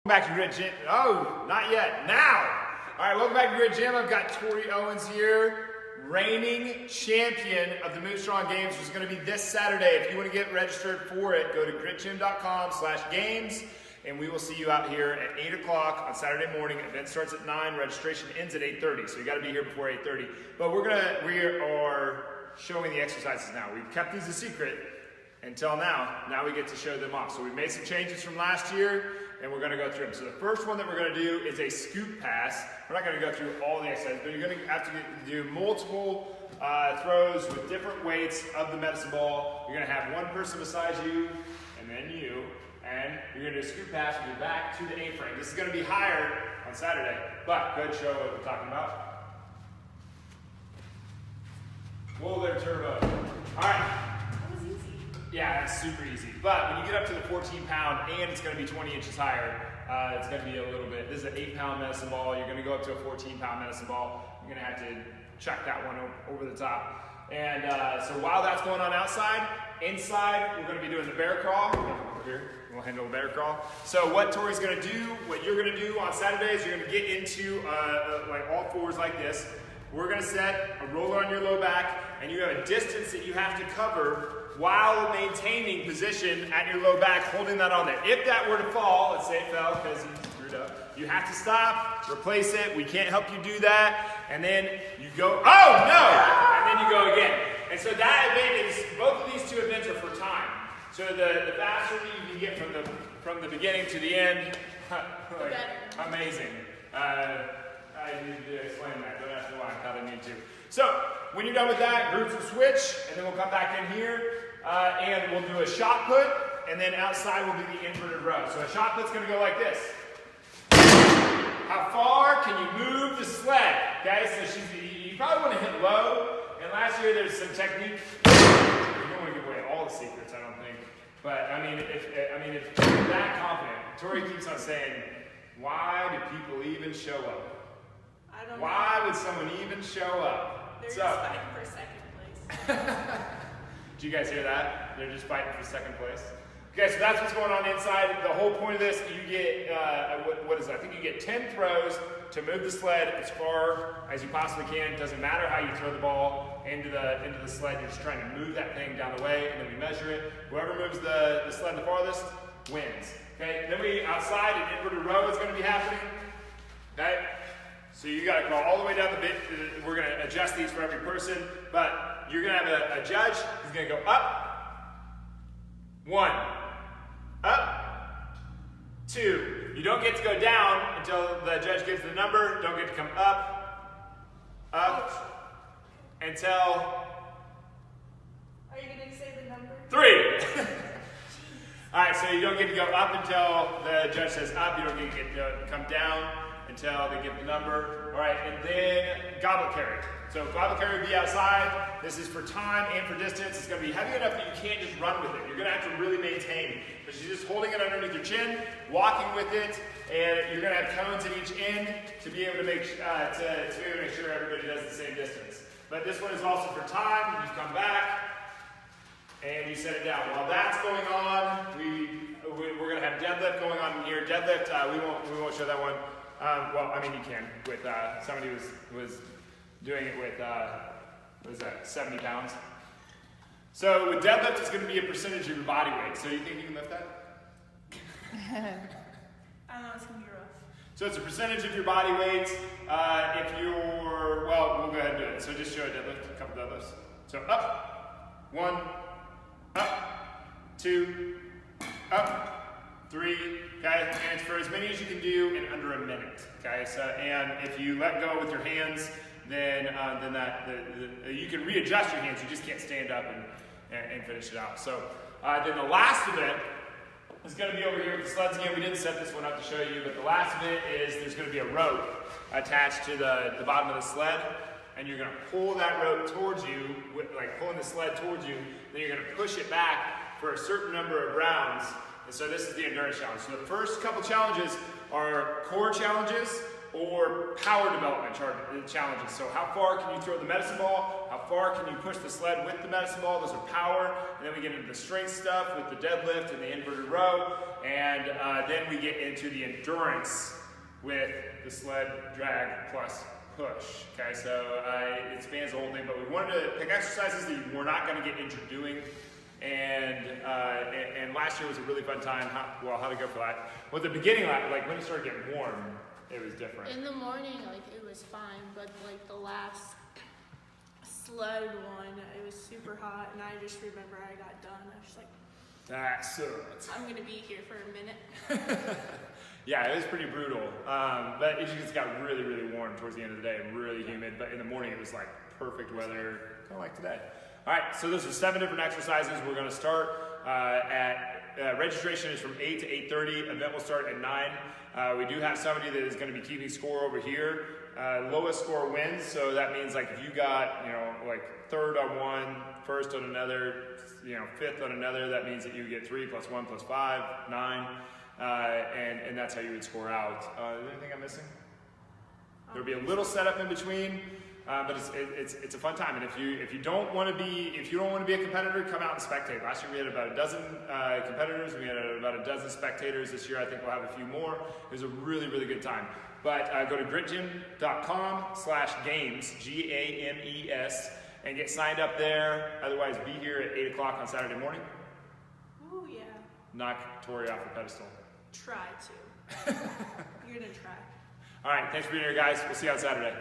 Back to Grid Gym. Oh, not yet. Now. All right, welcome back to Grid Gym. I've got Tori Owens here, reigning champion of the MovStrong Games, which is going to be this Saturday. If you want to get registered for it, go to gridgym.com/games, and we will see you out here at 8 o'clock on Saturday morning. Event starts at 9. Registration ends at 8:30, so you got to be here before 8:30. But we are showing the exercises now. We've kept these a secret until now. Now we get to show them off. So we made some changes from last year, and we're going to go through them. So the first one that we're going to do is a scoop pass. We're not going to go through all the exercises, but you're going to have to do multiple throws with different weights of the medicine ball. You're going to have one person beside you, and then you, and you're going to do a scoop pass with your back to the A-frame. This is going to be higher on Saturday, but go ahead and show what we're talking about. Whoa there, turbo. All right. Yeah, it's super easy. But when you get up to the 14-pound and it's going to be 20 inches higher, it's going to be a little bit. This is an 8-pound medicine ball. You're going to go up to a 14-pound medicine ball. You're going to have to chuck that one over the top. And so while that's going on outside, inside, we're going to be doing the bear crawl. Over here, we'll handle the bear crawl. So what Tori's going to do, what you're going to do on Saturday is you're going to get into like all fours like this. We're going to set a roller on your low back, and you have a distance that you have to cover while maintaining position at your low back, holding that on there. If that were to fall, let's say it fell because you screwed up, you have to stop, replace it. We can't help you do that. And then you go, oh no! And then you go again. And so that event is, both of these two events are for time. So the faster you can get from the beginning to the end, like, amazing. I need to explain that, don't ask me why, I thought I need to. So, when you're done with that, groups will switch, and then we'll come back in here, and we'll do a shot put, and then outside will be the inverted row. So a shot put's gonna go like this. How far can you move the sled? Okay, so you probably wanna hit low, and last year there's some technique. You don't wanna give away all the secrets, I don't think. But I mean, if you're that confident, Tori keeps on saying, why do people even show up? I don't know. Why would someone even show up? They're just fighting for second place. Did you guys hear that? They're just fighting for second place. Okay, so that's what's going on inside. The whole point of this, you get, what is it? I think you get 10 throws to move the sled as far as you possibly can. It doesn't matter how you throw the ball into the sled. You're just trying to move that thing down the way, and then we measure it. Whoever moves the sled the farthest wins. Okay, then outside, an inverted row is going to be happening. Okay? So you got to crawl all the way down the bit. We're going to adjust these for every person, but you're going to have a judge who's going to go up, 1, up, 2. You don't get to go down until the judge gives the number. Don't get to come up, until. Are you going to say the number? 3. All right, so you don't get to go up until the judge says up. You don't get to come down until they give the number. All right, and then goblet carry. So goblet carry will be outside. This is for time and for distance. It's going to be heavy enough that you can't just run with it. You're going to have to really maintain. But you're just holding it underneath your chin, walking with it, and you're going to have cones at each end to be able to make sure everybody does the same distance. But this one is also for time. You come back and you set it down. While that's going on, we're going to have deadlift going on here. Deadlift, we won't show that one. Well, I mean, you can with somebody was doing it with what is that, 70 pounds. So with deadlift, it's going to be a percentage of your body weight. So you think you can lift that? I don't know, it's going to be rough. So it's a percentage of your body weight. If you're, well, we'll go ahead and do it. So just show a deadlift, a couple deadlifts. So up, 1, up, 2, up. 3, okay, and it's for as many as you can do in under a minute, okay. So, and if you let go with your hands, then you can readjust your hands. You just can't stand up and finish it out. So, then the last event is going to be over here with the sleds again. We didn't set this one up to show you, but the last event is there's going to be a rope attached to the bottom of the sled, and you're going to pull that rope towards you, like pulling the sled towards you. Then you're going to push it back for a certain number of rounds. And so this is the endurance challenge. So the first couple challenges are core challenges, or power development challenges. So how far can you throw the medicine ball? How far can you push the sled with the medicine ball? Those are power. And then we get into the strength stuff with the deadlift and the inverted row. And then we get into the endurance with the sled drag plus push. Okay, so it spans the whole thing, but we wanted to pick exercises that you were not going to get injured doing. And last year was a really fun time. How'd it go for that? Well, at the beginning, like when it started getting warm, it was different. In the morning, like it was fine, but like the last sled one, it was super hot, and I just remember I got done. I was just like, that sucks. I'm gonna be here for a minute. Yeah, it was pretty brutal. But it just got really, really warm towards the end of the day and really humid. But in the morning, it was like perfect weather, kind of like today. All right, so those are 7 different exercises. We're going to start registration is from 8 to 8:30. Event will start at 9. We do have somebody that is going to be keeping score over here. Lowest score wins, so that means like if you got, like 3rd on one, 1st on another, 5th on another, that means that you get 3 plus 1 plus 5, 9, and that's how you would score out. Is there anything I'm missing? There'll be a little setup in between. But it's a fun time, and if you don't want to be a competitor, come out and spectate. Last year we had about a dozen competitors, and we had about a dozen spectators. This year I think we'll have a few more. It was a really, really good time. But go to gritgym.com/games, GAMES, and get signed up there. Otherwise, be here at 8 o'clock on Saturday morning. Ooh, yeah. Knock Tori off the pedestal. Try to. You're gonna try. All right, thanks for being here, guys. We'll see you on Saturday.